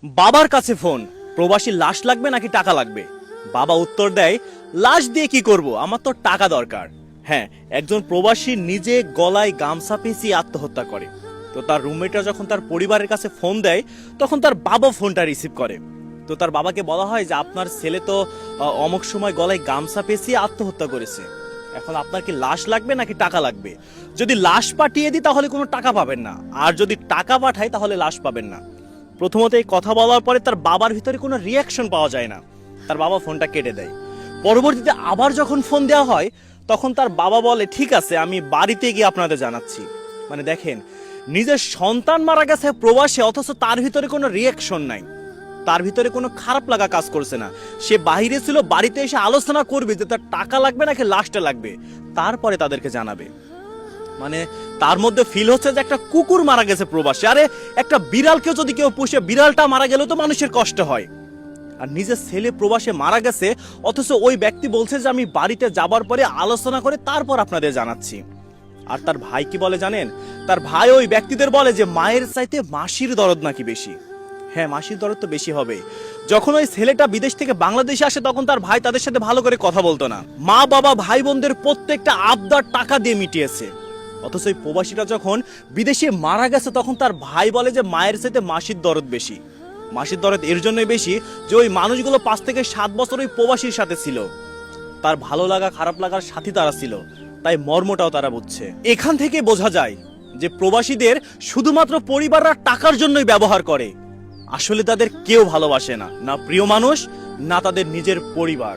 বাবার কাছে ফোন, প্রবাসীর লাশ লাগবে নাকি টাকা লাগবে? বাবা উত্তর দেয়, লাশ দিয়ে কি করব, আমার তো টাকা দরকার। হ্যাঁ, একজন প্রবাসী নিজে গলায় গামছা পেঁচিয়ে আত্মহত্যা করে। তো তার রুমমেটরা যখন তার পরিবারের কাছে ফোন দেয়, তখন তার বাবা ফোনটা রিসিভ করে। তো তার বাবাকে বলা হয় যে আপনার ছেলে তো অমুক সময় গলায় গামছা পেঁচিয়ে আত্মহত্যা করেছে। এখন আপনার কি লাশ লাগবে নাকি টাকা লাগবে? যদি লাশ পাঠিয়ে দিই তাহলে কোনো টাকা পাবেন না, আর যদি টাকা পাঠাই তাহলে লাশ পাবেন না। প্রথমত এই কথা বলার পরে তার বাবার ভিতরে কোনো রিয়াকশন পাওয়া যায় না। তার বাবা ফোনটা কেটে দেয়। পরবর্তীতে আবার যখন ফোন দেওয়া হয়, তখন তার বাবা বলে, ঠিক আছে, আমি বাড়িতে গিয়ে আপনাদের জানাচ্ছি। মানে দেখেন, নিজের সন্তান মারা গেছে প্রবাসে, অথচ তার ভিতরে কোনো রিয়াকশন নাই, তার ভিতরে কোনো খারাপ লাগা কাজ করছে না। সে বাইরে ছিল, বাড়িতে এসে আলোচনা করবে যে তার টাকা লাগবে নাকি লাশটা লাগবে, তারপরে তাদেরকে জানাবে। মানে তার মধ্যে ফিল হচ্ছে যে একটা কুকুর মারা গেছে প্রবাসে। আরে একটা বিড়ালকে যদি কেউ পুষে, বিড়ালটা মারা গেলেও তো মানুষের কষ্ট হয়। আর নিজের ছেলে প্রবাসে মারা গেছে, অথচ ওই ব্যক্তি বলছে যে আমি বাড়িতে যাবার পরে আলোচনা করে তারপর আপনাদের জানাচ্ছি। আর তার ভাই কি বলে জানেন? তার ভাই ওই ব্যক্তিদের বলে যে মায়ের চাইতে মাসির দরদ নাকি বেশি। হ্যাঁ, মাসির দরদ তো বেশি হবে। যখন ওই ছেলেটা বিদেশ থেকে বাংলাদেশে আসে, তখন তার ভাই তাদের সাথে ভালো করে কথা বলতো না। মা বাবা ভাই বোনদের প্রত্যেকটা আবদার টাকা দিয়ে মিটিয়েছে। অথচ ওই প্রবাসীটা যখন বিদেশে মারা গেছে, তখন তার ভাই বলে যে মায়ের চাইতে মাসির দরদ বেশি। মাসির দরদ এর জন্যই বেশি যে ওই মানুষগুলো 5 থেকে 7 বছর ওই প্রবাসীর সাথে ছিল। তার ভালো লাগা খারাপ লাগার সাথী তারা ছিল, তাই মর্মটাও তারা বুঝছে। এখান থেকে বোঝা যায় যে প্রবাসীদের শুধুমাত্র পরিবাররা টাকার জন্যই ব্যবহার করে। আসলে তাদের কেউ ভালোবাসে না, না প্রিয় মানুষ, না তাদের নিজের পরিবার।